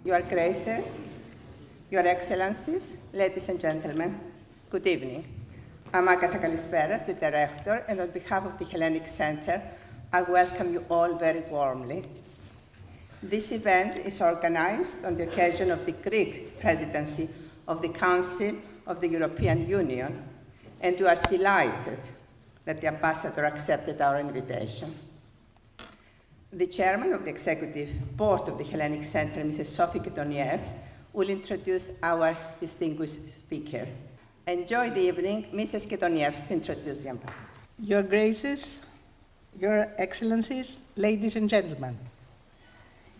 Your Graces, Your Excellencies, ladies and gentlemen, good evening. I'm Agatha Kalisperas, the Director, and on behalf of the Hellenic Center, I welcome you all very warmly. This event is organized on the occasion of the Greek presidency of the Council of the European Union, and we are delighted that the Ambassador accepted our invitation. The Chairman of the Executive Board of the Hellenic Center, Mrs. Sophie Ketonievs, will introduce our distinguished speaker. Enjoy the evening. Mrs. Ketonievs to introduce the Ambassador. Your Graces, Your Excellencies, ladies and gentlemen,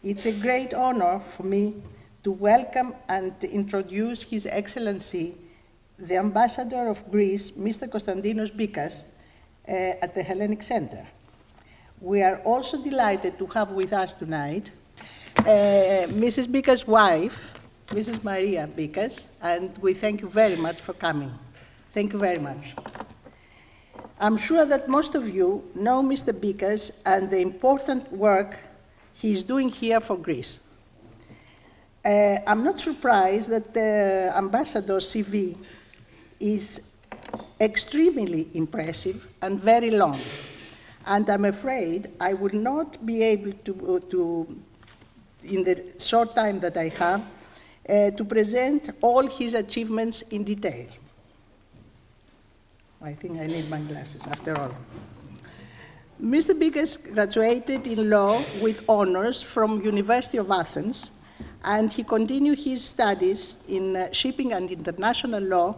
it's a great honor for me to welcome and introduce His Excellency, the Ambassador of Greece, Mr. Konstantinos Bikas, at the Hellenic Center. We are also delighted to have with us tonight Mrs. Bikas' wife, Mrs. Maria Bikas, and we thank you very much for coming. Thank you very much. I'm sure that most of you know Mr. Bikas and the important work he's doing here for Greece. I'm not surprised that the Ambassador's CV is extremely impressive and very long. And I'm afraid I will not be able to in the short time that I have, to present all his achievements in detail. I think I need my glasses after all. Mr. Bikas graduated in law with honors from University of Athens, and he continued his studies in shipping and international law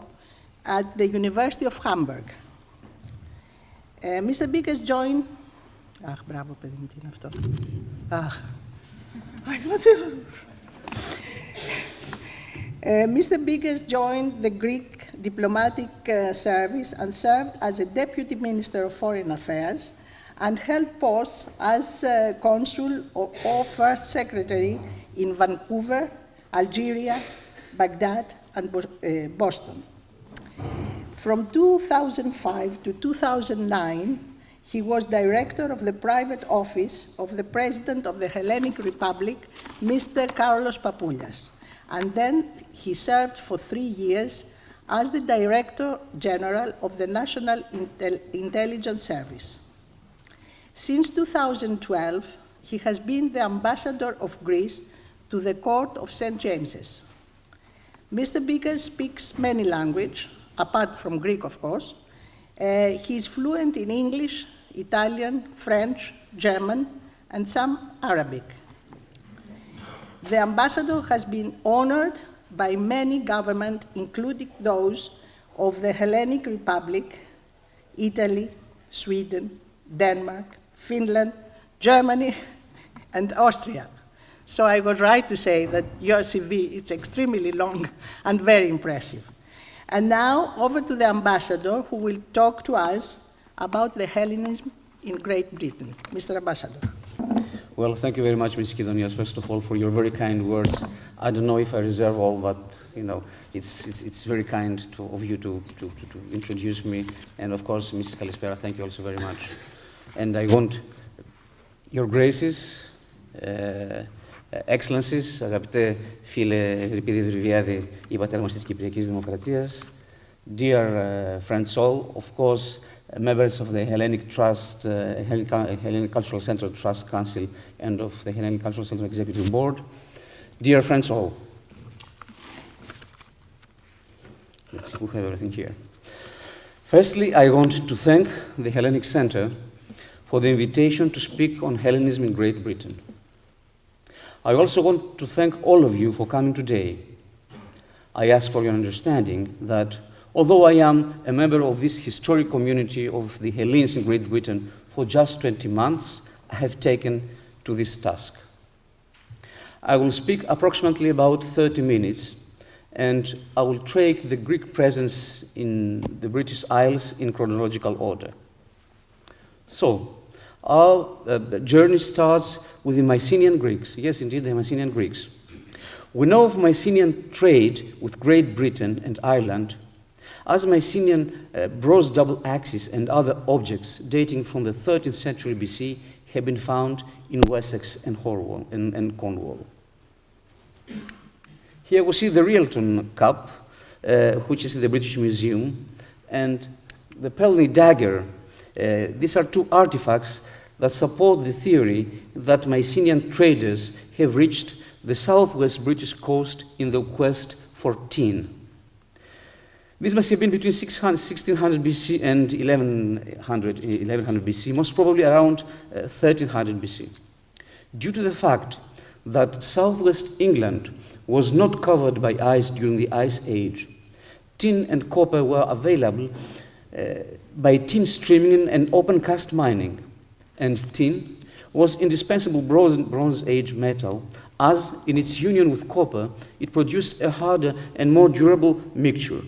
at the University of Hamburg. Mr. Bikas joined... Ach, bravo, παιδί μου, τι είναι αυτό. Ach, I thought... Mr. Bikas joined the Greek diplomatic service and served as a Deputy Minister of Foreign Affairs and held posts as Consul or First Secretary in Vancouver, Algeria, Baghdad, and Boston. From 2005 to 2009, he was director of the private office of the President of the Hellenic Republic, Mr. Carlos Papoulias. And then he served for 3 years as the Director General of the National Intelligence Service. Since 2012, he has been the Ambassador of Greece to the Court of St. James's. Mr. Bikas speaks many languages, apart from Greek, of course. He is fluent in English, Italian, French, German, and some Arabic. The ambassador has been honored by many governments, including those of the Hellenic Republic, Italy, Sweden, Denmark, Finland, Germany, and Austria. So I was right to say that your CV is extremely long and very impressive. And now, over to the ambassador, who will talk to us about the Hellenism in Great Britain. Mr. Ambassador. Well, thank you very much, Ms. Kidonias, first of all, for your very kind words. I don't know if I deserve all, but, you know, it's very kind of you to introduce me. And, of course, Ms. Kalispera, thank you also very much. And I want your graces, Excellencies, αγαπητέ φίλε Ευρυπίδη Δρυβιάδη, η πατέρα μας της Κυπριακής Δημοκρατίας, dear friends all, of course, members of the Hellenic Trust, Hellenic Cultural Center Trust Council and of the Hellenic Cultural Center Executive Board, dear friends all. Let's see, we have everything here. Firstly, I want to thank the Hellenic Center for the invitation to speak on Hellenism in Great Britain. I also want to thank all of you for coming today. I ask for your understanding that although I am a member of this historic community of the Hellenes in Great Britain for just 20 months, I have taken to this task. I will speak approximately about 30 minutes, and I will take the Greek presence in the British Isles in chronological order. So, our journey starts with the Mycenaean Greeks. Yes, indeed, the Mycenaean Greeks. We know of Mycenaean trade with Great Britain and Ireland as Mycenaean bronze double axes and other objects dating from the 13th century BC have been found in Wessex and Cornwall. Here we see the Realton cup, which is in the British Museum, and the Pelney dagger. These are two artifacts that support the theory that Mycenaean traders have reached the southwest British coast in the quest for tin. This must have been between 1600 BC and 1100 BC, most probably around 1300 BC. Due to the fact that southwest England was not covered by ice during the Ice Age, tin and copper were available by tin streaming and open cast mining, and tin was indispensable Bronze Age metal, as in its union with copper, it produced a harder and more durable mixture.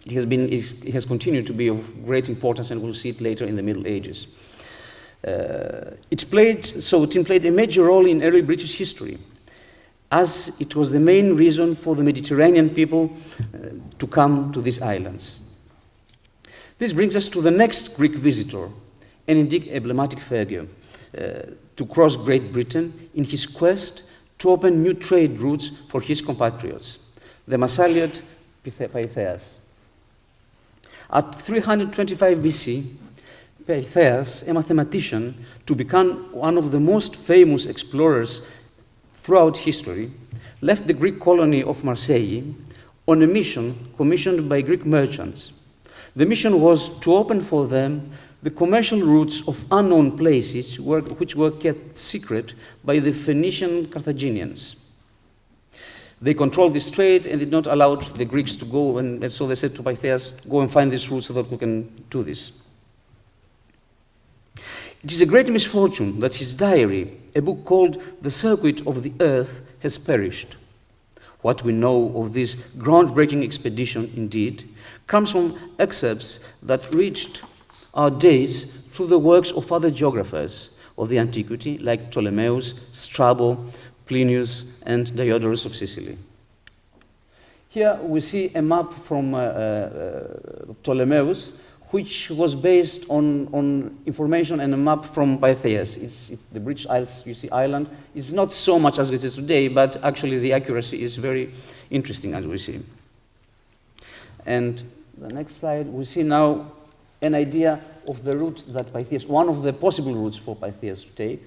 It has continued to be of great importance, and we'll see it later in the Middle Ages. Tin played a major role in early British history, as it was the main reason for the Mediterranean people to come to these islands. This brings us to the next Greek visitor, and indeed emblematic figure, to cross Great Britain in his quest to open new trade routes for his compatriots, the Massaliot Pytheas. At 325 BC, Pytheas, a mathematician, to become one of the most famous explorers throughout history, left the Greek colony of Marseille on a mission commissioned by Greek merchants. The mission was to open for them the commercial routes of unknown places which were kept secret by the Phoenician Carthaginians. They controlled this trade and did not allow the Greeks to go, and so they said to Pytheas, go and find this route so that we can do this. It is a great misfortune that his diary, a book called The Circuit of the Earth, has perished. What we know of this groundbreaking expedition, indeed, comes from excerpts that reached our days through the works of other geographers of the antiquity, like Ptolemaeus, Strabo, Plinius, and Diodorus of Sicily. Here we see a map from Ptolemaeus, which was based on information and a map from Pytheas. It's the British Isles, you see, island. It's not so much as it is today, but actually the accuracy is very interesting, as we see. And the next slide, we see now an idea of the route that Pytheas, one of the possible routes for Pytheas to take.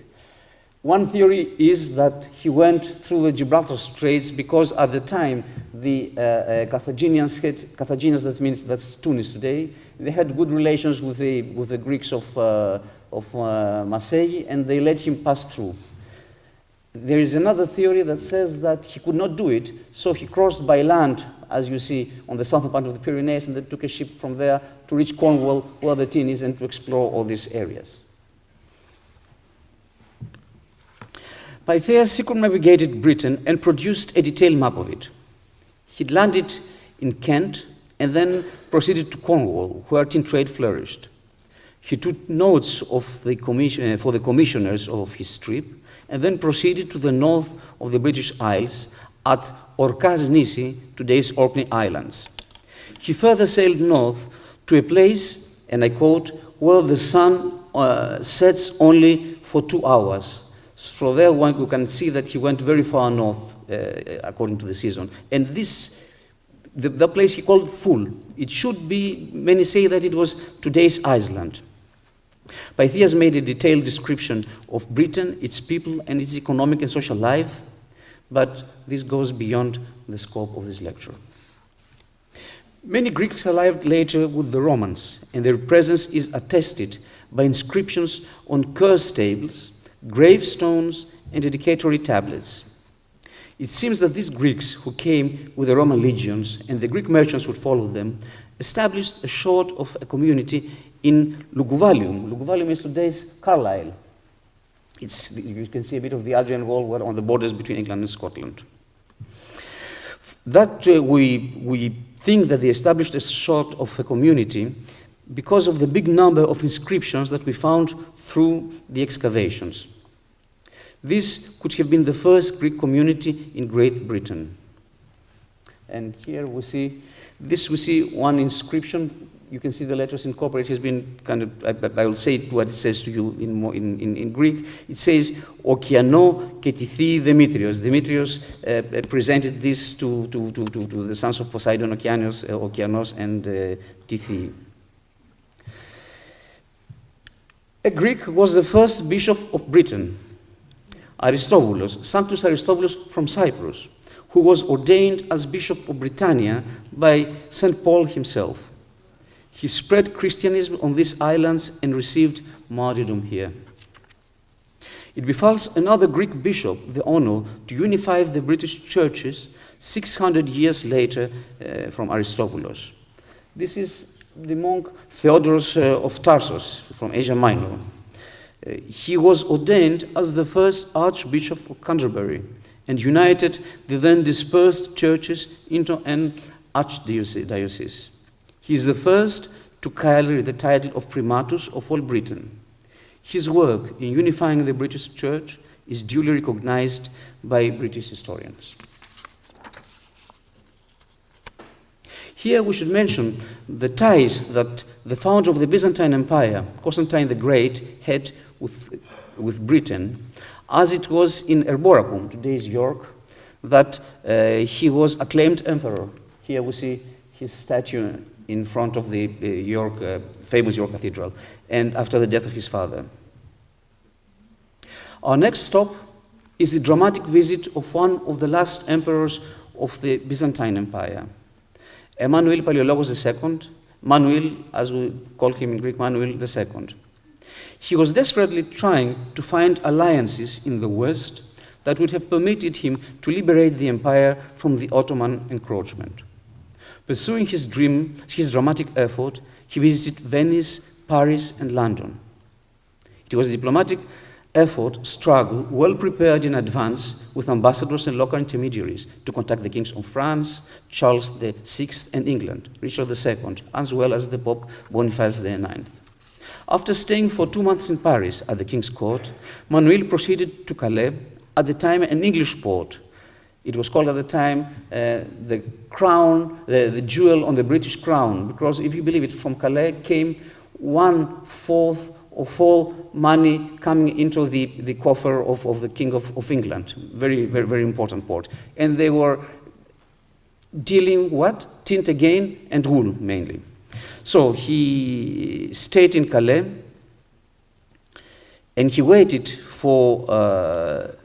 One theory is that he went through the Gibraltar Straits because at the time the Carthaginians, that's Tunis today, they had good relations with the Greeks of Marseille, and they let him pass through. There is another theory that says that he could not do it, so he crossed by land, as you see, on the southern part of the Pyrenees, and then took a ship from there to reach Cornwall, where the tin is, and to explore all these areas. Pytheas circumnavigated Britain and produced a detailed map of it. He landed in Kent and then proceeded to Cornwall, where tin trade flourished. He took notes of for the commissioners of his trip, and then proceeded to the north of the British Isles at Orcas Nisi, today's Orkney Islands. He further sailed north to a place, and I quote, where the sun sets only for 2 hours. So there you can see that he went very far north according to the season. And the place he called Thule. It should be, many say that it was today's Iceland. Pytheas made a detailed description of Britain, its people, and its economic and social life, but this goes beyond the scope of this lecture. Many Greeks arrived later with the Romans, and their presence is attested by inscriptions on curse tables, gravestones, and dedicatory tablets. It seems that these Greeks who came with the Roman legions and the Greek merchants who followed them established a sort of a community in Luguvalium. Luguvalium is today's Carlisle. You can see a bit of the Adrian Wall on the borders between England and Scotland. That we think that they established a sort of a community because of the big number of inscriptions that we found through the excavations. This could have been the first Greek community in Great Britain. And here we see one inscription you can see the letters incorporated. It has been kind of, I will say what it says to you in Greek. It says, Okiano και τη θη Demetrios. Demetrios presented this to the sons of Poseidon, Okeanos and τη θη. A Greek was the first bishop of Britain, Aristobulus, Sanctus Aristobulus from Cyprus, who was ordained as Bishop of Britannia by St. Paul himself. He spread Christianism on these islands and received martyrdom here. It befalls another Greek bishop the honor to unify the British churches 600 years later from Aristobulus. This is the monk Theodoros of Tarsus from Asia Minor. He was ordained as the first Archbishop of Canterbury and united the then dispersed churches into an archdiocese. He is the first to carry the title of Primatus of all Britain. His work in unifying the British Church is duly recognized by British historians. Here we should mention the ties that the founder of the Byzantine Empire, Constantine the Great, had with Britain, as it was in Erboracum, today's York, that he was acclaimed emperor. Here we see his statue in front of the York, famous York Cathedral, and after the death of his father. Our next stop is the dramatic visit of one of the last emperors of the Byzantine Empire, Emmanuel Palaiologos II, Manuel, as we call him in Greek, Manuel II. He was desperately trying to find alliances in the West that would have permitted him to liberate the empire from the Ottoman encroachment. Pursuing his dream, his dramatic effort, he visited Venice, Paris, and London. It was a diplomatic effort, struggle, well prepared in advance with ambassadors and local intermediaries to contact the kings of France, Charles VI, and England, Richard II, as well as the Pope Boniface IX. After staying for 2 months in Paris at the king's court, Manuel proceeded to Calais, at the time an English port. It was called at the time the crown, the jewel on the British crown, because if you believe it, from Calais came 1/4 of all money coming into the coffer of the King of England. Very, very, very important port. And they were dealing what? Tint again and wool mainly. So he stayed in Calais and he waited for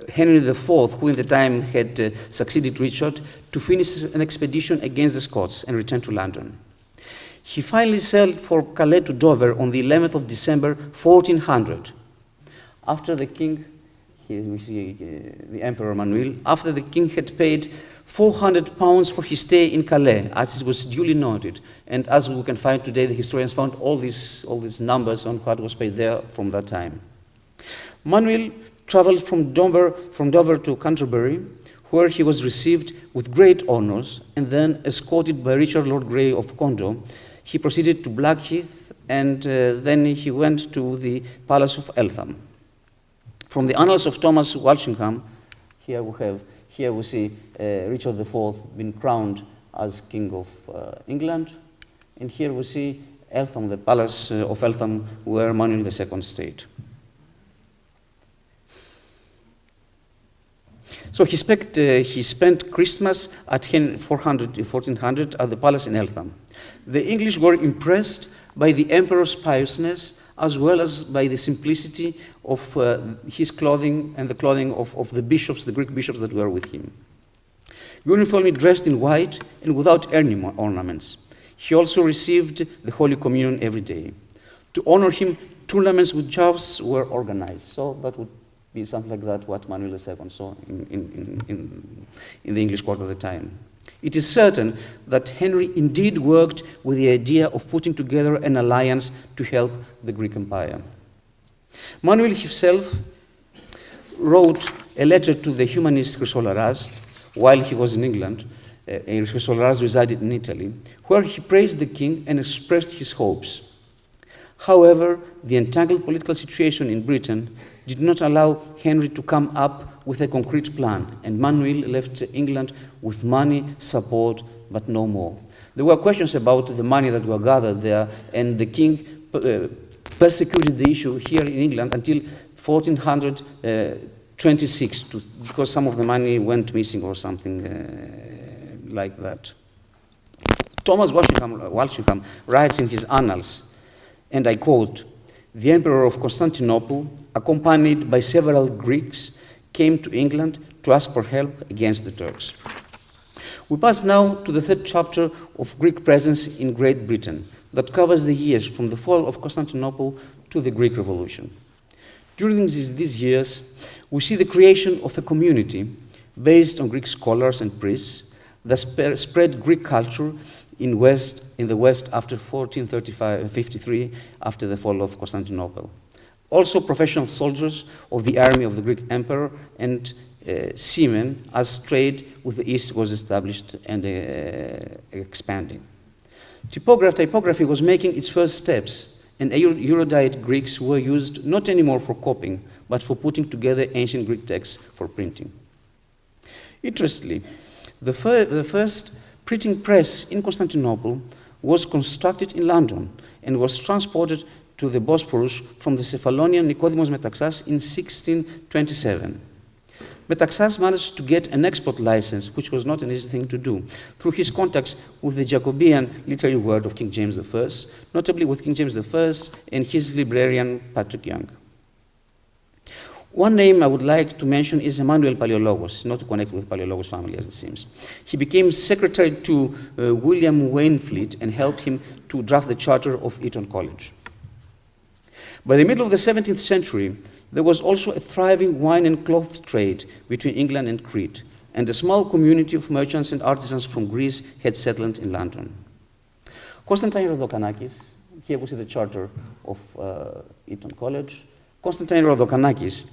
Henry IV, who in the time had succeeded Richard, to finish an expedition against the Scots and return to London. He finally sailed for Calais to Dover on the 11th of December, 1400. After the king, here we see the Emperor Manuel, after the king had paid £400 for his stay in Calais, as it was duly noted. And as we can find today, the historians found all these numbers on what was paid there from that time. Manuel traveled from Dover to Canterbury, where he was received with great honors, and then escorted by Richard Lord Grey of Condo. He proceeded to Blackheath, and then he went to the Palace of Eltham. From the Annals of Thomas Walsingham, here we see Richard IV being crowned as King of England, and here we see Eltham, the Palace of Eltham, where Manuel II stayed. So he spent Christmas at 1400 at the palace in Eltham. The English were impressed by the emperor's piousness, as well as by the simplicity of his clothing and the clothing of the bishops, the Greek bishops that were with him. Uniformly dressed in white and without any ornaments. He also received the Holy Communion every day. To honor him, tournaments with jousts were organized. So that would be something like that what Manuel II saw in the English court at the time. It is certain that Henry indeed worked with the idea of putting together an alliance to help the Greek Empire. Manuel himself wrote a letter to the humanist Chrysolaras while he was in England. Chrysolaras resided in Italy, where he praised the king and expressed his hopes. However, the entangled political situation in Britain did not allow Henry to come up with a concrete plan, and Manuel left England with money, support, but no more. There were questions about the money that were gathered there, and the king persecuted the issue here in England until 1426, because some of the money went missing or something like that. Thomas Walsingham writes in his Annals, and I quote, "The Emperor of Constantinople, accompanied by several Greeks, came to England to ask for help against the Turks." We pass now to the third chapter of Greek presence in Great Britain that covers the years from the fall of Constantinople to the Greek Revolution. During these years, we see the creation of a community based on Greek scholars and priests that spread Greek culture in the West after 1453, after the fall of Constantinople. Also professional soldiers of the army of the Greek emperor and seamen, as trade with the East was established and expanding. Typography was making its first steps, and erudite Greeks were used not anymore for copying, but for putting together ancient Greek texts for printing. Interestingly, the first printing press in Constantinople was constructed in London and was transported to the Bosphorus from the Cephalonian Nicodemos Metaxas in 1627. Metaxas managed to get an export license, which was not an easy thing to do, through his contacts with the Jacobean literary world of King James I, notably with King James I and his librarian Patrick Young. One name I would like to mention is Emmanuel Palaiologos, not to connect with Palaiologos family as it seems. He became secretary to William Waynefleet and helped him to draft the charter of Eton College. By the middle of the 17th century, there was also a thriving wine and cloth trade between England and Crete, and a small community of merchants and artisans from Greece had settled in London. Konstantinos Rodokanakis, here we see the charter of Eton College. Konstantinos Rodokanakis,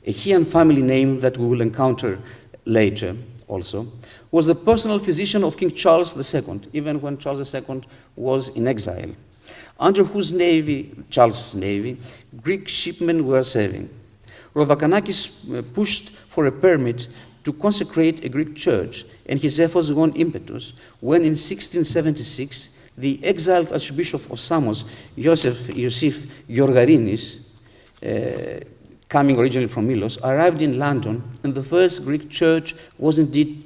a Chian family name that we will encounter later also, was the personal physician of King Charles II, even when Charles II was in exile, under whose navy, Charles' navy, Greek shipmen were serving. Rodokanakis pushed for a permit to consecrate a Greek church, and his efforts won impetus when in 1676 the exiled Archbishop of Samos, Iosif Georgarinis, coming originally from Milos, arrived in London, and the first Greek church was indeed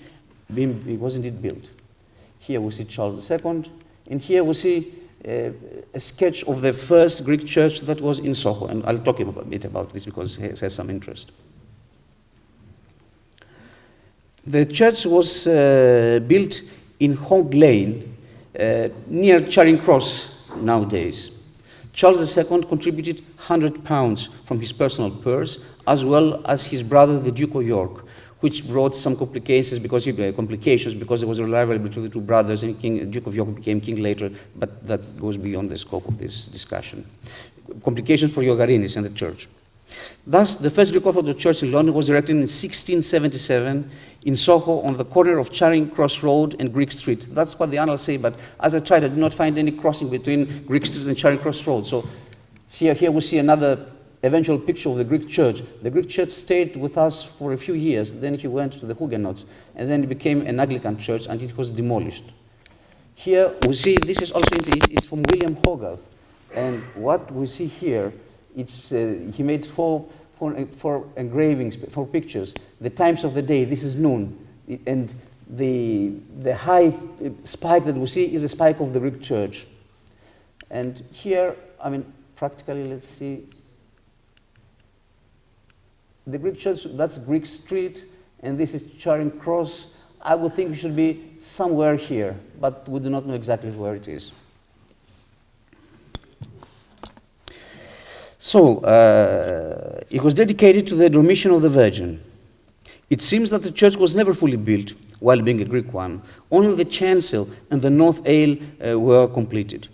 built. Here we see Charles II, and here we see a sketch of the first Greek church that was in Soho, and I'll talk a bit about this because it has some interest. The church was built in Hog Lane, near Charing Cross nowadays. Charles II contributed £100 from his personal purse, as well as his brother, the Duke of York, which brought some complications because there was a rivalry between the two brothers, and Duke of York became king later, but that goes beyond the scope of this discussion. Complications for Georgarinis and the church. Thus, the first Greek Orthodox church in London was erected in 1677 in Soho on the corner of Charing Cross Road and Greek Street. That's what the annals say, but as I tried, I did not find any crossing between Greek Street and Charing Cross Road. So here we see another eventual picture of the Greek church. The Greek church stayed with us for a few years, then he went to the Huguenots, and then it became an Anglican church, and it was demolished. Here we see, this is also it's from William Hogarth, and what we see here, he made four engravings, 4 pictures. The times of the day, this is noon, and the high spike that we see is the spike of the Greek church. And here, practically, let's see, the Greek church, that's Greek Street, and this is Charing Cross. I would think it should be somewhere here, but we do not know exactly where it is. So, it was dedicated to the Dormition of the Virgin. It seems that the church was never fully built, while being a Greek one. Only the chancel and the north aisle were completed.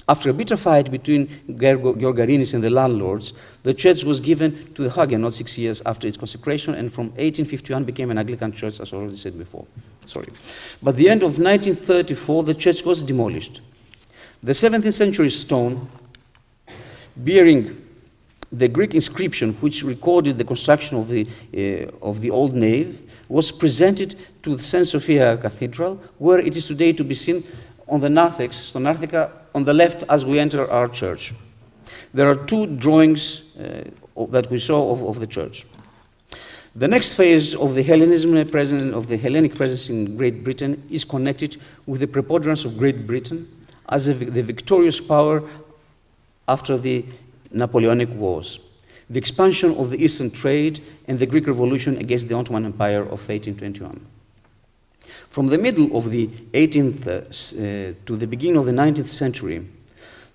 After a bitter fight between Georgarinis and the landlords, the church was given to the Huguenots 6 years after its consecration, and from 1851 became an Anglican church, as I already said before. By the end of 1934, the church was demolished. The 17th century stone bearing the Greek inscription which recorded the construction of the old nave was presented to the St. Sophia Cathedral, where it is today to be seen on the narthex, on the left as we enter our church. There are two drawings that we saw of the church. The next phase of the Hellenic presence in Great Britain is connected with the preponderance of Great Britain as the victorious power after the Napoleonic Wars, the expansion of the Eastern trade, and the Greek Revolution against the Ottoman Empire of 1821. From the middle of the 18th to the beginning of the 19th century,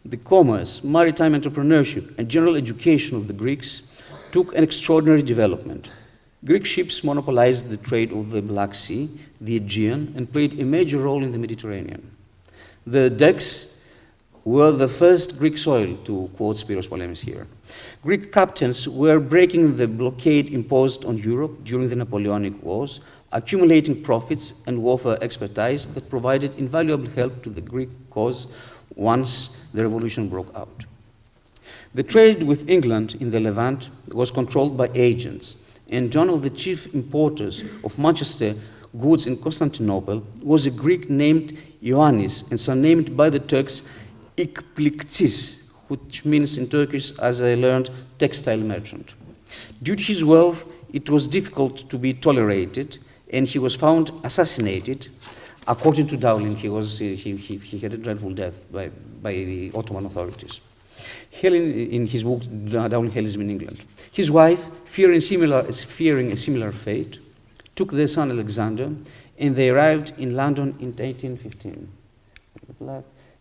the commerce, maritime entrepreneurship, and general education of the Greeks took an extraordinary development. Greek ships monopolized the trade of the Black Sea, the Aegean, and played a major role in the Mediterranean. The decks were the first Greek soil, to quote Spiros Polemis here. Greek captains were breaking the blockade imposed on Europe during the Napoleonic Wars, accumulating profits and warfare expertise that provided invaluable help to the Greek cause once the revolution broke out. The trade with England in the Levant was controlled by agents, and one of the chief importers of Manchester goods in Constantinople was a Greek named Ioannis and surnamed by the Turks Ekpliktis, which means in Turkish, as I learned, textile merchant. Due to his wealth, it was difficult to be tolerated, and he was found assassinated. According to Dowling, he had a dreadful death by the Ottoman authorities. In his book, Dowling, Hellenism in England. His wife, fearing a similar fate, took their son Alexander, and they arrived in London in 1815.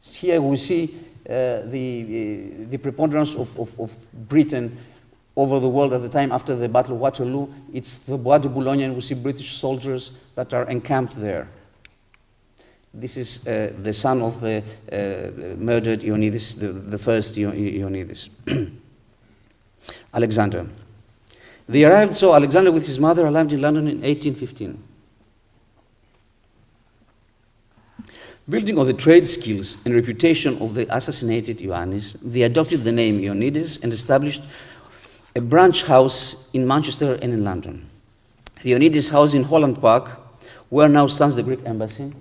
Here we see the preponderance of Britain over the world at the time after the Battle of Waterloo. It's the Bois de Boulogne, and we see British soldiers that are encamped there. This is the son of the murdered Ioannidis, the first Ioannidis. Alexander. Alexander with his mother arrived in London in 1815. Building on the trade skills and reputation of the assassinated Ioannis, they adopted the name Ioannidis and established a branch house in Manchester and in London. The Ioannidis house in Holland Park, where now stands the Greek embassy.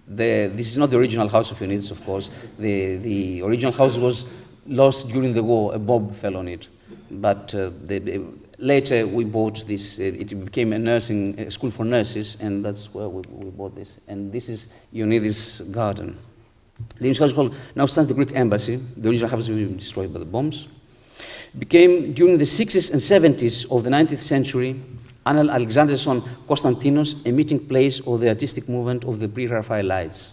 This is not the original house of Ioannidis, of course. The original house was lost during the war. A bomb fell on it. But later we bought this. It became a school for nurses, and that's where we bought this. And this is Ioannidis' garden. The original house now stands the Greek embassy. The original house was destroyed by the bombs. Became, during the 60s and 70s of the 19th century, Alexander's son Konstantinos, a meeting place of the artistic movement of the pre-Raphaelites.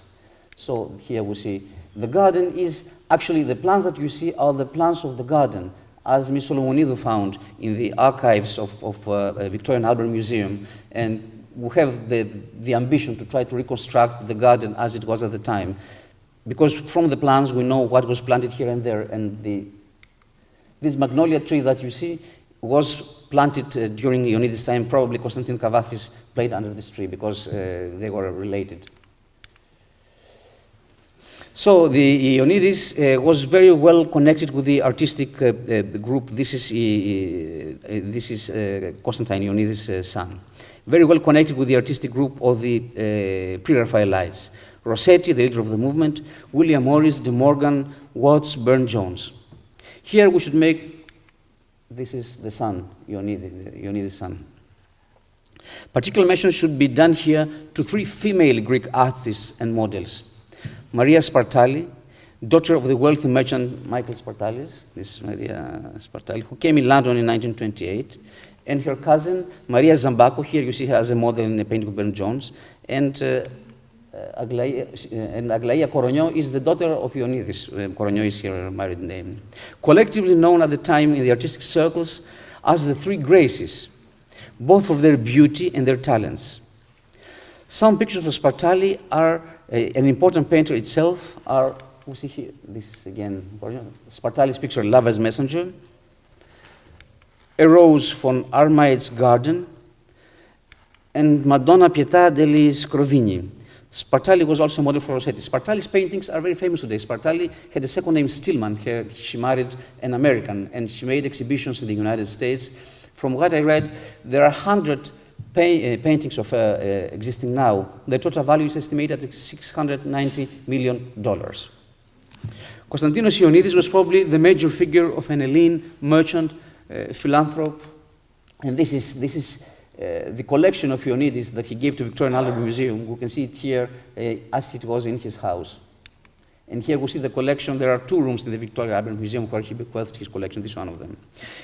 So here we see the garden is actually, the plants that you see are the plants of the garden, as Ms. Solomonidou found in the archives of Victorian Albert Museum. And we have the ambition to try to reconstruct the garden as it was at the time. Because from the plants we know what was planted here and there. And this magnolia tree that you see was planted during Ioannidis' time. Probably Konstantin Kavafis played under this tree because they were related. So the Ioannidis was very well connected with the artistic group. This is Constantine Ioannidis' son. Very well connected with the artistic group of the pre-Raphaelites. Rossetti, the leader of the movement, William Morris, De Morgan, Watts, Burne-Jones. Here we should make, this is the son, Ioannidis' son. Particular mention should be done here to three female Greek artists and models. Maria Spartali, daughter of the wealthy merchant Michael Spartalis, this is Maria Spartali, who came in London in 1928, and her cousin Maria Zambako, here you see her as a model in a painting of Burne-Jones, and Aglaia Koroniou is the daughter of Ioannidis. Koroniou is her married name. Collectively known at the time in the artistic circles as the Three Graces, both for their beauty and their talents. Some pictures of Spartali are an important painter itself are, we see here, this is again, Spartali's picture, Lover's Messenger, a rose from Armaide's garden, and Madonna Pietà degli Scrovigni, Spartali was also a model for Rossetti. Spartali's paintings are very famous today. Spartali had a second name, Stillman. She married an American, and she made exhibitions in the United States. From what I read, there are 100 paintings of her existing now. The total value is estimated at $690 million. Konstantinos Ioannidis was probably the major figure of an Hellene merchant, philanthrope, and this is the collection of Ioannidis that he gave to Victoria and Albert Museum. We can see it here as it was in his house. And here we see the collection. There are 2 rooms in the Victoria Albert Museum where he bequeathed his collection. This is one of them.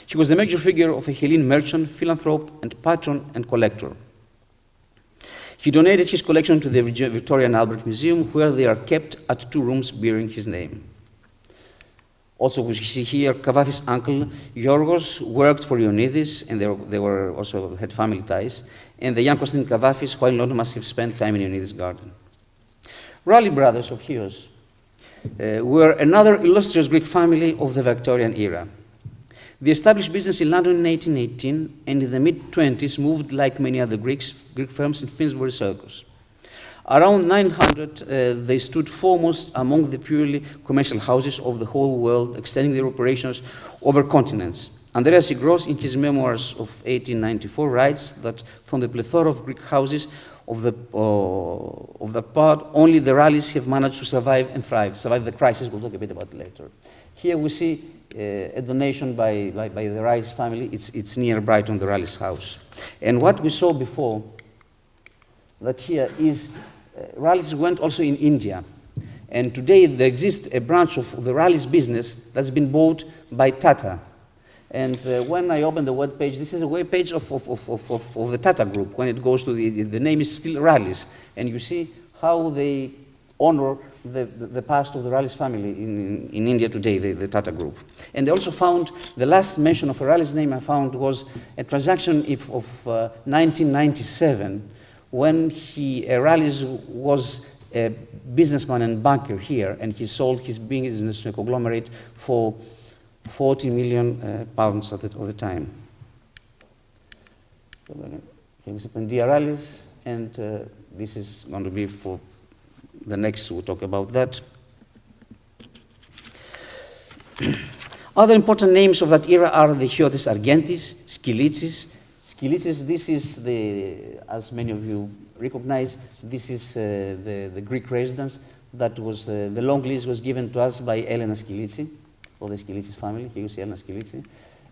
He was the major figure of a Hellene merchant, philanthrope, and patron and collector. He donated his collection to the Victoria and Albert Museum, where they are kept at 2 rooms bearing his name. Also, we see here Kavafis' uncle, Yorgos, worked for Ioannidis, and they were also had family ties. And the young Konstantin Kavafis, while in London, must have spent time in Ioannidis' garden. Raleigh brothers of Chios were another illustrious Greek family of the Victorian era. They established business in London in 1818, and in the mid-20s moved, like many other Greek firms, in Finsbury Circus. Around 900, they stood foremost among the purely commercial houses of the whole world, extending their operations over continents. Andreas Sigros, in his memoirs of 1894, writes that from the plethora of Greek houses of the part, only the Raleighs have managed to survive and thrive, survive the crisis. We'll talk a bit about it later. Here we see a donation by the Rice family. It's near Brighton, the Raleigh's house. And what we saw before, that here is, Raleighs went also in India. And today there exists a branch of the Raleigh's business that's been bought by Tata. And when I open the web page, this is a web page of the Tata Group. When it goes to the name is still Raleigh's. And you see how they honor the past of the Raleigh's family in India today, the Tata Group. And I also found the last mention of a Raleigh's name I found was a transaction of 1997 when Raleigh's was a businessman and banker here, and he sold his business to a conglomerate for 40 million pounds at the time. Here we see Pendia Raleigh's, and this is going to be for the next, we'll talk about that. Other important names of that era are the Chiotis Argentis, Skilitsis. Skilitsis, this is as many of you recognize, this is the Greek residence that was, the long lease was given to us by Elena Skilitsi, or the Skilitsis family. Here you see Elena Skilitsi.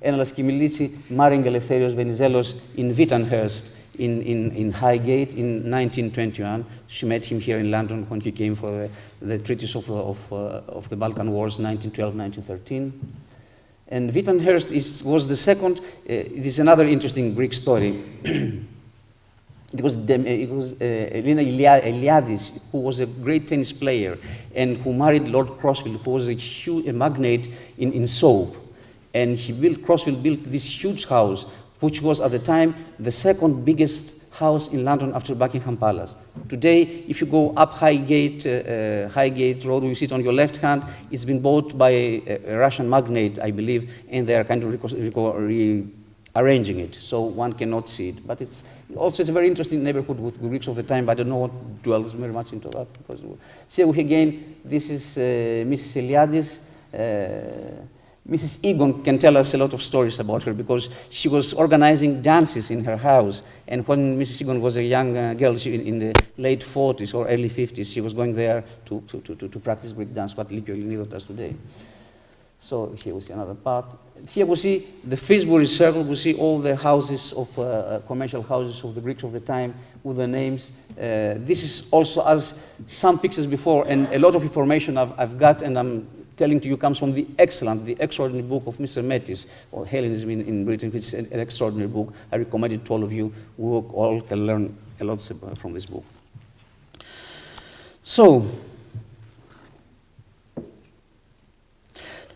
Elena Skilitsi marrying Eleftherios Venizelos in Wittenhurst in Highgate in 1921. She met him here in London when he came for the treaties of the Balkan Wars, 1912, 1913. And Wittenhurst was the second. This is another interesting Greek story. It was Elena Iliadis, who was a great tennis player and who married Lord Crossfield, who was a magnate in soap. And Crossfield built this huge house, which was at the time the second biggest house in London after Buckingham Palace. Today, if you go up Highgate Road, you see it on your left hand, it's been bought by a Russian magnate, I believe, and they are kind of rearranging it, so one cannot see it. But it's a very interesting neighborhood with Greeks of the time, but I don't know what dwells very much into that. Because so again, this is Mrs. Eliadis. Mrs. Egon can tell us a lot of stories about her because she was organizing dances in her house. And when Mrs. Egon was a young girl, in the late 40s or early 50s, she was going there to practice Greek dance, what Lectur does today. So here we see another part. Here we see the Finsbury Circle. We see all the houses of commercial houses of the Greeks of the time with the names. This is also, as some pictures before, and a lot of information I've got, and I'm telling to you, comes from the extraordinary book of Mr. Metis, or Hellenism in Britain, which is an extraordinary book. I recommend it to all of you. We all can learn a lot from this book. So,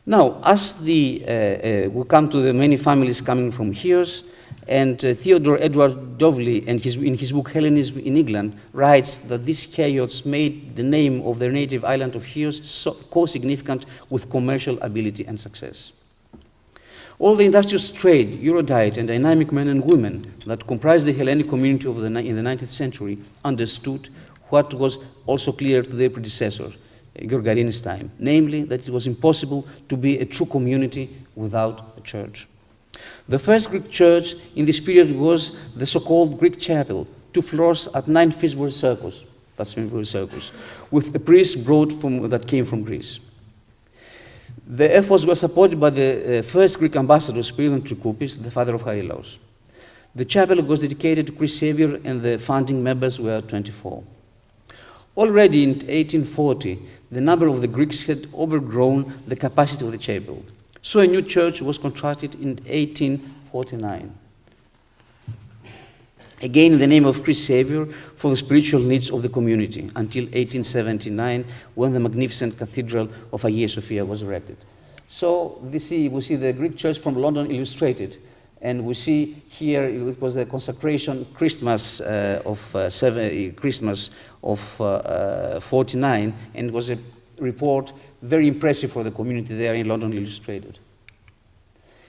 now, as we come to the many families coming from Chios, and Theodore Edward Dovely, in his book Hellenism in England, writes that these Chiots made the name of their native island of Chios co-significant with commercial ability and success. All the industrious trade, erudite, and dynamic men and women that comprised the Hellenic community in the 19th century understood what was also clear to their predecessor, Georgarines' time, namely that it was impossible to be a true community without a church. The first Greek church in this period was the so-called Greek chapel, 2 floors at 9 Finsbury Circus, that's Finsbury Circus, with a priest that came from Greece. The efforts were supported by the first Greek ambassador, Spiridon Trikoupis, the father of Harilaos. The chapel was dedicated to Christ Savior, and the founding members were 24. Already in 1840, the number of the Greeks had overgrown the capacity of the chapel. So a new church was constructed in 1849. Again, in the name of Christ Savior, for the spiritual needs of the community, until 1879, when the magnificent Cathedral of Hagia Sophia was erected. So we see the Greek church from London illustrated. And we see here it was the consecration Christmas of 49, and it was a report very impressive for the community there in London illustrated.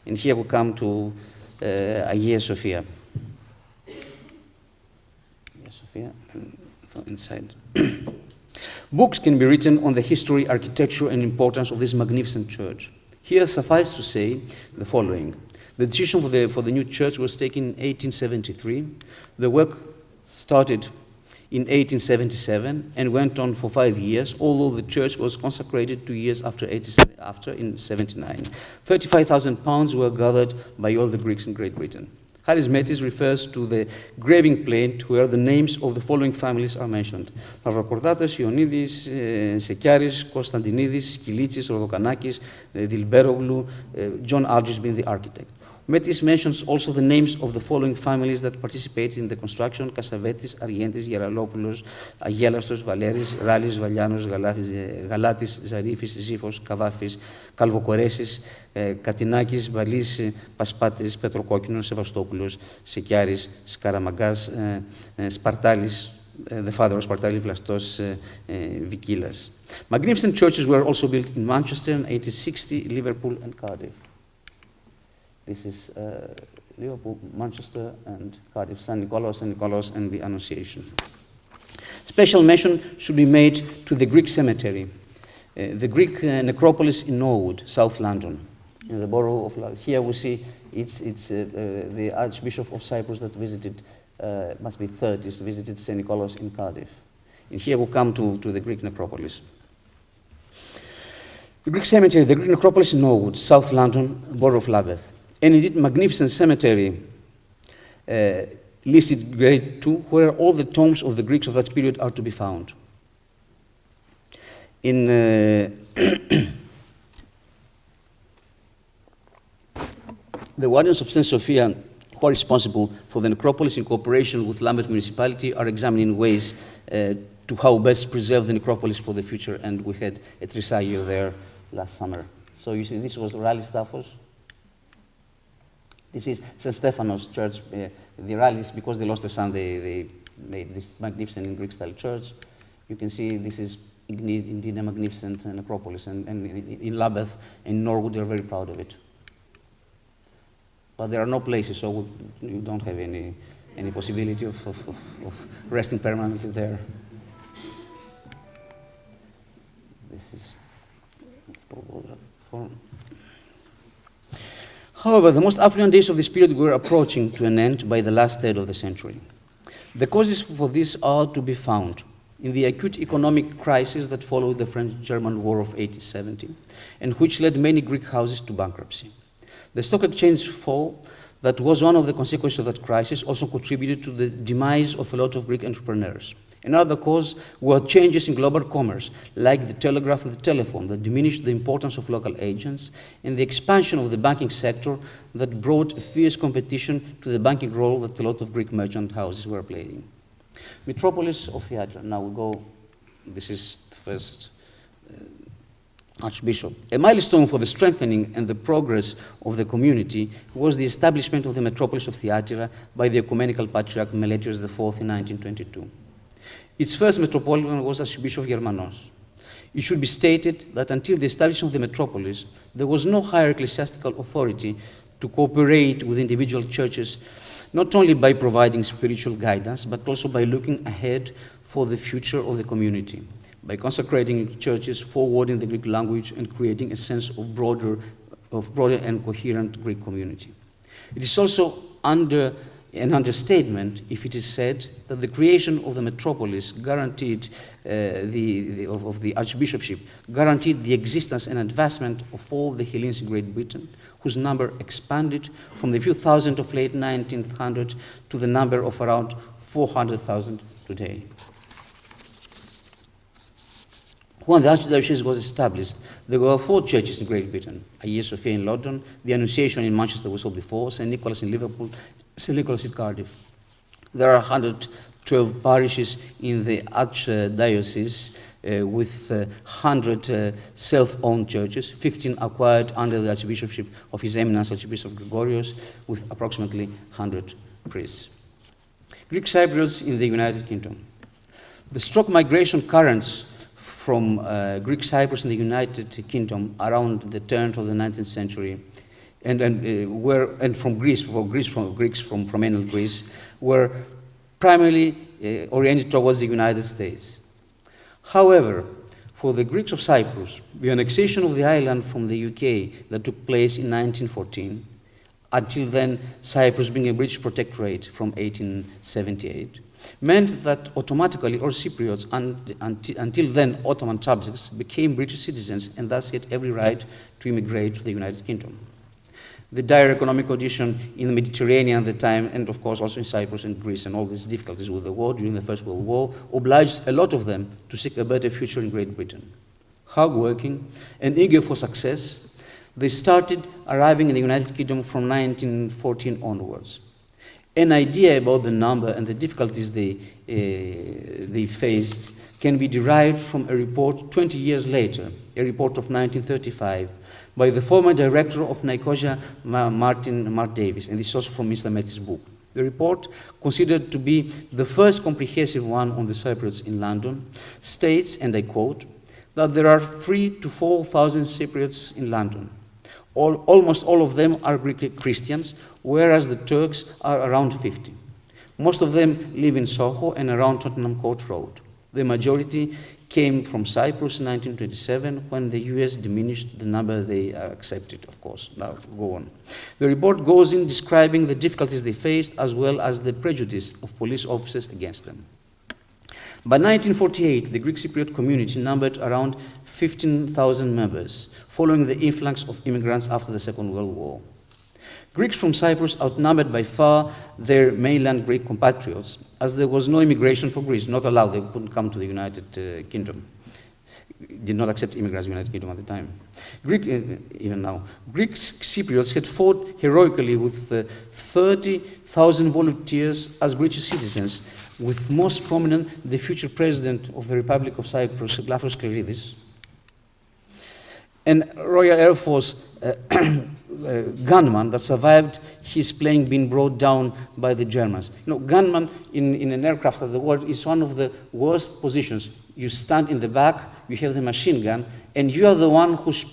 And here we come to Hagia Sophia. Hagia Sophia, so inside. Books can be written on the history, architecture, and importance of this magnificent church. Here suffice to say the following. The decision for the new church was taken in 1873. The work started in 1877 and went on for 5 years, although the church was consecrated 2 years after in 79. £35,000 were gathered by all the Greeks in Great Britain. Haris Metis refers to the graving plate where the names of the following families are mentioned. Mavrokordatos, Ionidis, Sekiaris, Konstantinidis, Kilitsis, Rodokanakis, Dilberoglou, John Algis being the architect. Metis mentions also the names of the following families that participated in the construction: Kasavetis, Arientis, Geralopoulos, Agelastos, Valeris, Rallis, Valianos, Galatis, Zarifis, Zifos, Kavafis, Kalvokoresis, Katinakis, Valis, Paspatis, Petrokokkinos, Sevastopoulos, Sekiaris, Skaramaggas, Spartalis, the father of Spartalis, Vlastos, Vikilas. Magnificent churches were also built in Manchester in 1860, Liverpool, and Cardiff. This is Liverpool, Manchester, and Cardiff, St. Nicholas, and the Annunciation. Special mention should be made to the Greek cemetery, the Greek necropolis in Norwood, South London, in the borough of London. Here we see it's the Archbishop of Cyprus that visited, must be 30s, visited St. Nicholas in Cardiff. And here we come to the Greek necropolis. The Greek cemetery, the Greek necropolis in Norwood, South London, borough of Lambeth. And indeed, magnificent cemetery listed grade 2, where all the tombs of the Greeks of that period are to be found. In the Wardens of St. Sophia, who are responsible for the necropolis in cooperation with Lambeth Municipality, are examining ways to how best preserve the necropolis for the future, and we had a Trisagio there last summer. So you see, this was Rallis Staphos. This is St. Stephanos Church. The Rallis, because they lost a son, they made this magnificent Greek-style church. You can see this is indeed a magnificent necropolis, and in Lambeth and Norwood, they're very proud of it. But there are no places, so you don't have any possibility of resting permanently there. This is that form. However, the most affluent days of this period were approaching to an end by the last third of the century. The causes for this are to be found in the acute economic crisis that followed the French-German War of 1870, and which led many Greek houses to bankruptcy. The stock exchange fall that was one of the consequences of that crisis also contributed to the demise of a lot of Greek entrepreneurs. Another cause were changes in global commerce, like the telegraph and the telephone, that diminished the importance of local agents, and the expansion of the banking sector that brought fierce competition to the banking role that a lot of Greek merchant houses were playing. Metropolis of Theatre. Now we go, this is the first Archbishop. A milestone for the strengthening and the progress of the community was the establishment of the Metropolis of Theatre by the Ecumenical Patriarch Meletios IV in 1922. Its first metropolitan was Archbishop Germanos. It should be stated that until the establishment of the metropolis, there was no higher ecclesiastical authority to cooperate with individual churches, not only by providing spiritual guidance, but also by looking ahead for the future of the community, by consecrating churches, forwarding the Greek language, and creating a sense of broader and coherent Greek community. It is also an understatement if it is said that the creation of the metropolis guaranteed of the archbishopship guaranteed the existence and advancement of all the Hellenes in Great Britain, whose number expanded from the few thousand of late 1900 to the number of around 400,000 today. When the Archdiocese was established, there were 4 churches in Great Britain: Hagia Sophia in London, the Annunciation in Manchester we saw before, St. Nicholas in Liverpool, St. Nicholas in Cardiff. There are 112 parishes in the Archdiocese with 100 self-owned churches, 15 acquired under the Archbishopship of His Eminence Archbishop Gregorios, with approximately 100 priests. Greek Cypriots in the United Kingdom. The strong migration currents from Greek Cyprus in the United Kingdom around the turn of the 19th century, and from Greece, from mainland Greece, were primarily oriented towards the United States. However, for the Greeks of Cyprus, the annexation of the island from the UK that took place in 1914, until then Cyprus being a British protectorate from 1878, meant that automatically all Cypriots, until then Ottoman subjects, became British citizens and thus had every right to immigrate to the United Kingdom. The dire economic condition in the Mediterranean at the time, and of course also in Cyprus and Greece, and all these difficulties with the war during the First World War, obliged a lot of them to seek a better future in Great Britain. Hardworking and eager for success, they started arriving in the United Kingdom from 1914 onwards. An idea about the number and the difficulties they faced can be derived from a report 20 years later, a report of 1935, by the former director of Nicosia, Mark Davis, and this is also from Mr. Methy's book. The report, considered to be the first comprehensive one on the Cypriots in London, states, and I quote, that there are 3,000 to 4,000 Cypriots in London. Almost all of them are Greek Christians, whereas the Turks are around 50. Most of them live in Soho and around Tottenham Court Road. The majority came from Cyprus in 1927, when the US diminished the number they accepted, of course. Now, go on. The report goes in describing the difficulties they faced, as well as the prejudice of police officers against them. By 1948, the Greek Cypriot community numbered around 15,000 members, following the influx of immigrants after the Second World War. Greeks from Cyprus outnumbered by far their mainland Greek compatriots, as there was no immigration for Greece, not allowed, they couldn't come to the United Kingdom. Did not accept immigrants in the United Kingdom at the time. Even now. Greek Cypriots had fought heroically with 30,000 volunteers as British citizens, with most prominent the future president of the Republic of Cyprus, Glafos Cleridis, and Royal Air Force gunman that survived his plane being brought down by the Germans. You know, gunman in an aircraft at the war is one of the worst positions. You stand in the back, you have the machine gun, and you are the one who's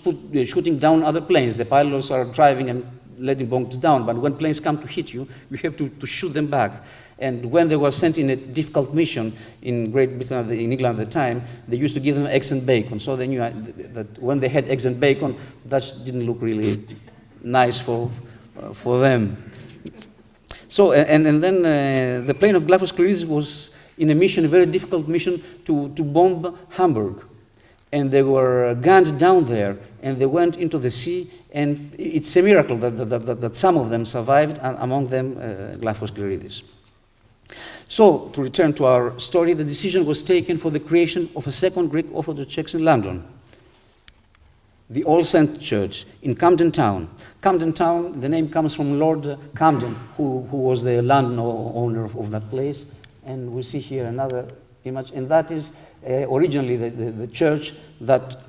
shooting down other planes. The pilots are driving and letting bombs down, but when planes come to hit you, you have to shoot them back. And when they were sent in a difficult mission in Great Britain, in England at the time, they used to give them eggs and bacon. So they knew that when they had eggs and bacon, that didn't look really nice for them. So, and then the plane of Glafos Cleridis was in a mission, a very difficult mission, to bomb Hamburg. And they were gunned down there, and they went into the sea, and it's a miracle that some of them survived, and among them Glafos Cleridis. So, to return to our story, the decision was taken for the creation of a second Greek Orthodox Church in London, the All Saints Church in Camden Town. Camden Town, the name comes from Lord Camden, who was the landowner of that place. And we see here another image, and that is originally the church that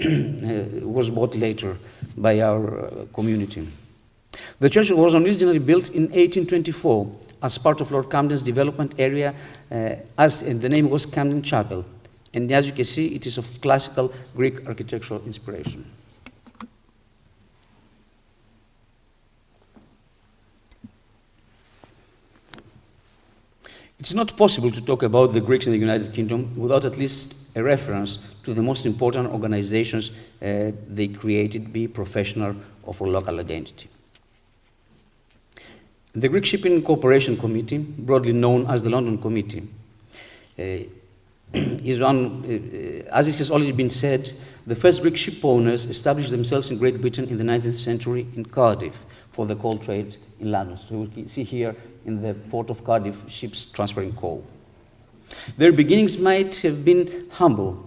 was bought later by our community. The church was originally built in 1824 as part of Lord Camden's development area, and the name was Camden Chapel. And as you can see, it is of classical Greek architectural inspiration. It's not possible to talk about the Greeks in the United Kingdom without at least a reference to the most important organizations they created, be professional or for local identity. The Greek Shipping Cooperation Committee, broadly known as the London Committee, is one, as it has already been said, the first Greek ship owners established themselves in Great Britain in the 19th century in Cardiff for the coal trade in London. So we see here in the port of Cardiff ships transferring coal. Their beginnings might have been humble,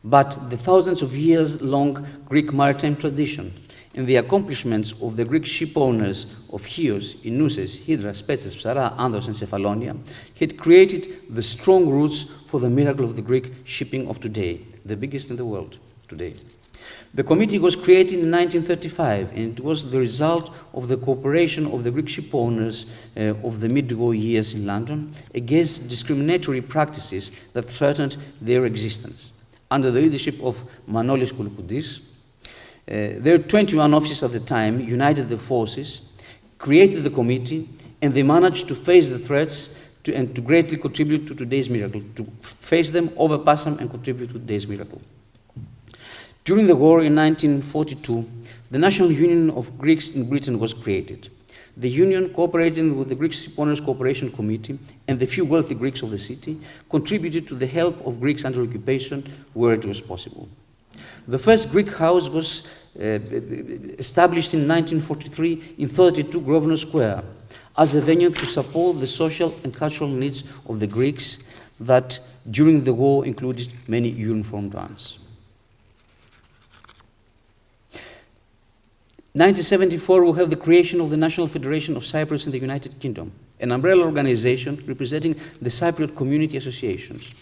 but the thousands of years long Greek maritime tradition and the accomplishments of the Greek ship owners of Chios, Inousses, Hydra, Spetses, Psara, Andros, and Cephalonia had created the strong roots for the miracle of the Greek shipping of today, the biggest in the world today. The committee was created in 1935, and it was the result of the cooperation of the Greek ship owners of the mid-war years in London against discriminatory practices that threatened their existence. Under the leadership of Manolis Kouloukoudis, their 21 officers at the time united their forces, created the committee, and they managed to face the threats and to greatly contribute to today's miracle, to face them, overpass them, and contribute to today's miracle. During the war in 1942, the National Union of Greeks in Britain was created. The union, cooperating with the Greek Shipowners Cooperation Committee and the few wealthy Greeks of the city, contributed to the help of Greeks under occupation where it was possible. The first Greek house was established in 1943 in 32 Grosvenor Square as a venue to support the social and cultural needs of the Greeks that during the war included many uniformed ones. 1974, we have the creation of the National Federation of Cyprus in the United Kingdom, an umbrella organization representing the Cypriot community associations.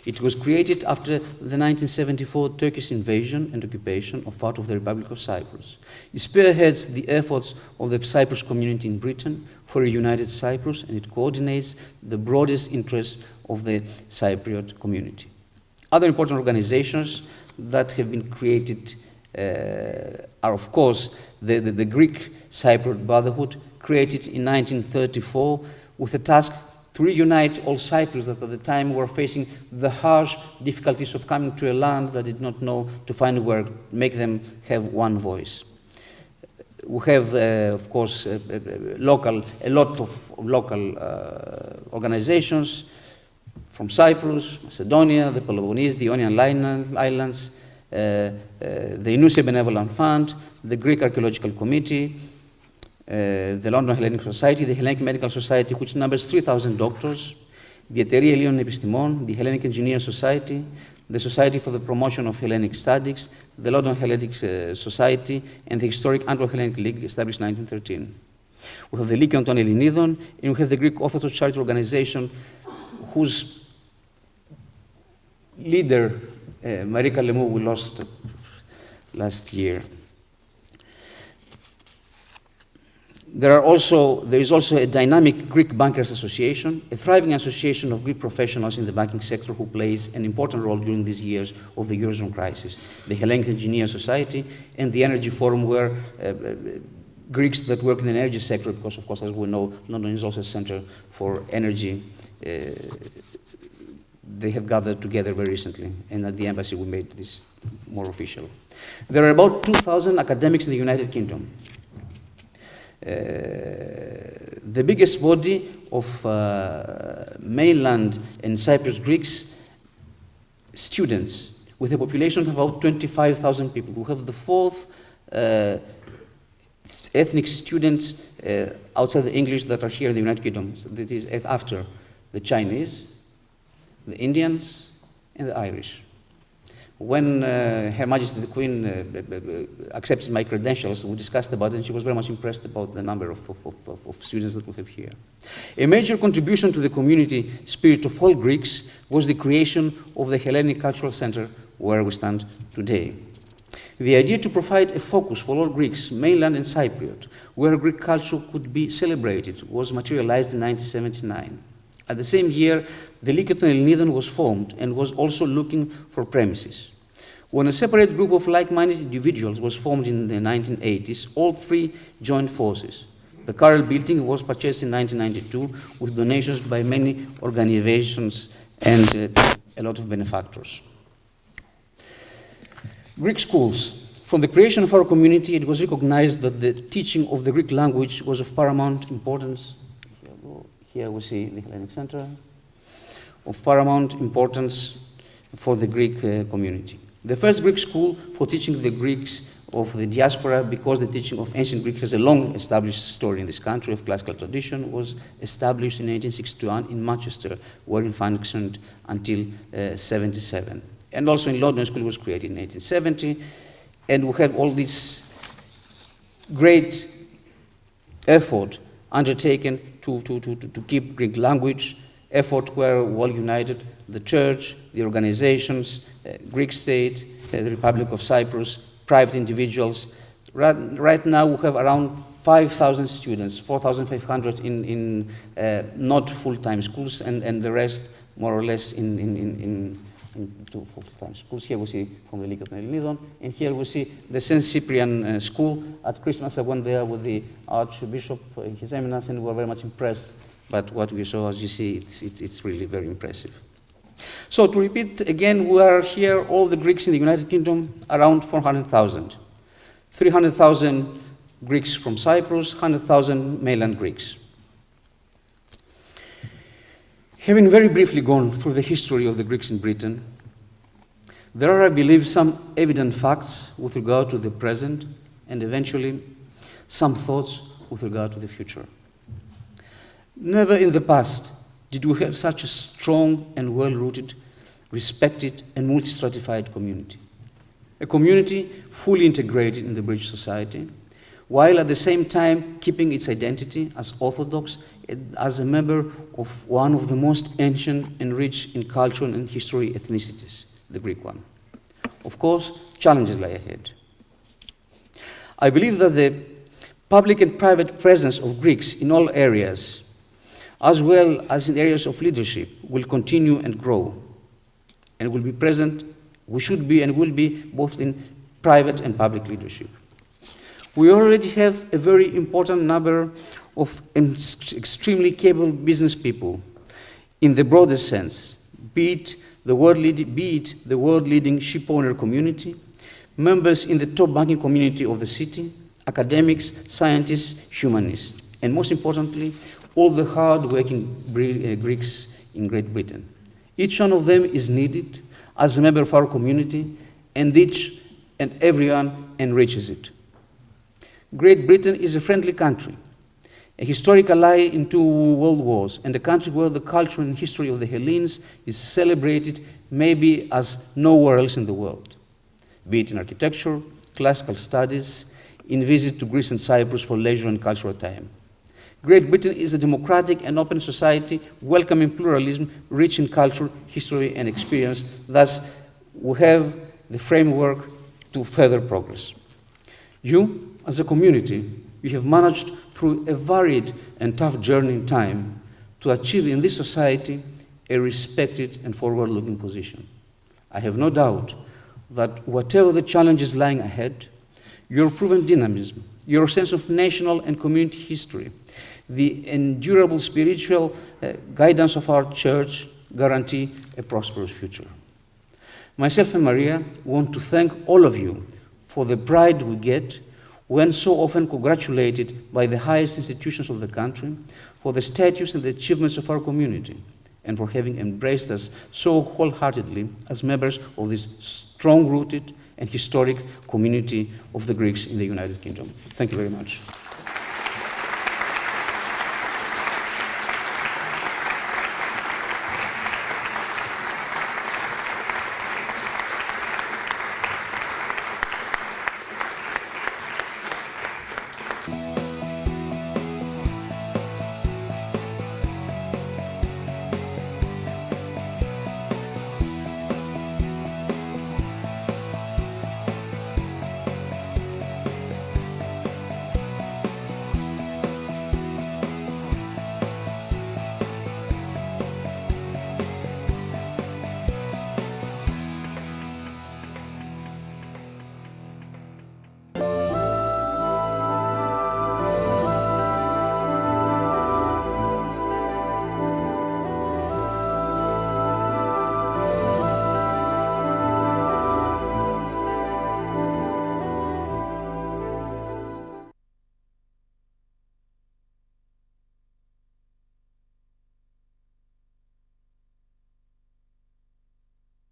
It was created after the 1974 Turkish invasion and occupation of part of the Republic of Cyprus. It spearheads the efforts of the Cyprus community in Britain for a united Cyprus, and it coordinates the broadest interests of the Cypriot community. Other important organizations that have been created are, of course, the Greek Cypriot Brotherhood, created in 1934 with a task to reunite all Cypriots that at the time were facing the harsh difficulties of coming to a land that did not know to find work, make them have one voice. We have, of course, a lot of local organizations from Cyprus, Macedonia, the Peloponnese, the Ionian Islands, the Inoussia Benevolent Fund, the Greek Archaeological Committee, the London Hellenic Society, the Hellenic Medical Society, which numbers 3,000 doctors, the Εταιρεία Ελλήνων Επιστημών, the Hellenic Engineering Society, the Society for the Promotion of Hellenic Studies, the London Hellenic Society, and the historic Anglo-Hellenic League, established in 1913. We have the Lyceum των Ελληνίδων, and we have the Greek Orthodox Charity Organization, whose leader, Marika Lemou, we lost last year. There is also a dynamic Greek Bankers Association, a thriving association of Greek professionals in the banking sector who plays an important role during these years of the Eurozone crisis. The Hellenic Engineering Society and the Energy Forum, where Greeks that work in the energy sector, because of course, as we know, London is also a center for energy, they have gathered together very recently, and at the embassy we made this more official. There are about 2,000 academics in the United Kingdom. The biggest body of mainland and Cyprus Greeks students, with a population of about 25,000 people. We have the fourth ethnic students outside the English that are here in the United Kingdom. So that is after the Chinese, the Indians, and the Irish. When Her Majesty the Queen accepted my credentials, we discussed about it, and she was very much impressed about the number of students that we have here. A major contribution to the community spirit of all Greeks was the creation of the Hellenic Cultural Center, where we stand today. The idea to provide a focus for all Greeks, mainland and Cypriot, where Greek culture could be celebrated, was materialized in 1979. At the same year, the Lectur των Ελληνίδων was formed and was also looking for premises. When a separate group of like-minded individuals was formed in the 1980s, all three joined forces. The current building was purchased in 1992 with donations by many organizations and a lot of benefactors. Greek schools. From the creation of our community, it was recognized that the teaching of the Greek language was of paramount importance. Here we see the Hellenic Center, of paramount importance for the Greek community. The first Greek school for teaching the Greeks of the diaspora, because the teaching of ancient Greek has a long established story in this country of classical tradition, was established in 1861 in Manchester, where it functioned until 77. And also in London, school was created in 1870. And we have all this great effort undertaken to keep Greek language, effort where all united, the church, the organizations, Greek state, the Republic of Cyprus, private individuals. Right now we have around 5,000 students, 4,500 in not full-time schools, and the rest more or less in full-time schools. Here we see from the League of Hellenidon, and here we see the St. Cyprian School. At Christmas I went there with the Archbishop, His Eminence, and we were very much impressed. But what we saw, as you see, it's really very impressive. So to repeat again, we are here, all the Greeks in the United Kingdom, around 400,000. 300,000 Greeks from Cyprus, 100,000 mainland Greeks. Having very briefly gone through the history of the Greeks in Britain, there are, I believe, some evident facts with regard to the present, and eventually some thoughts with regard to the future. Never in the past did we have such a strong and well-rooted, respected, and multi-stratified community. A community fully integrated in the British society, while at the same time keeping its identity as Orthodox, as a member of one of the most ancient and rich in culture and history ethnicities, the Greek one. Of course, challenges lie ahead. I believe that the public and private presence of Greeks in all areas, as well as in areas of leadership, will continue and grow, and will be present, we should be and will be, both in private and public leadership. We already have a very important number of extremely capable business people in the broader sense, be it the world-leading ship owner community, members in the top banking community of the city, academics, scientists, humanists, and most importantly, all the hard-working Greeks in Great Britain. Each one of them is needed as a member of our community, and each and everyone enriches it. Great Britain is a friendly country, a historic ally in 2 world wars, and a country where the culture and history of the Hellenes is celebrated maybe as nowhere else in the world, be it in architecture, classical studies, in visit to Greece and Cyprus for leisure and cultural time. Great Britain is a democratic and open society, welcoming pluralism, rich in culture, history, and experience. Thus, we have the framework to further progress. You, as a community, you have managed through a varied and tough journey in time to achieve in this society a respected and forward-looking position. I have no doubt that whatever the challenges lying ahead, your proven dynamism, your sense of national and community history, the endurable spiritual guidance of our church guarantee a prosperous future. Myself and Maria want to thank all of you for the pride we get when so often congratulated by the highest institutions of the country for the status and the achievements of our community, and for having embraced us so wholeheartedly as members of this strong-rooted and historic community of the Greeks in the United Kingdom. Thank you very much.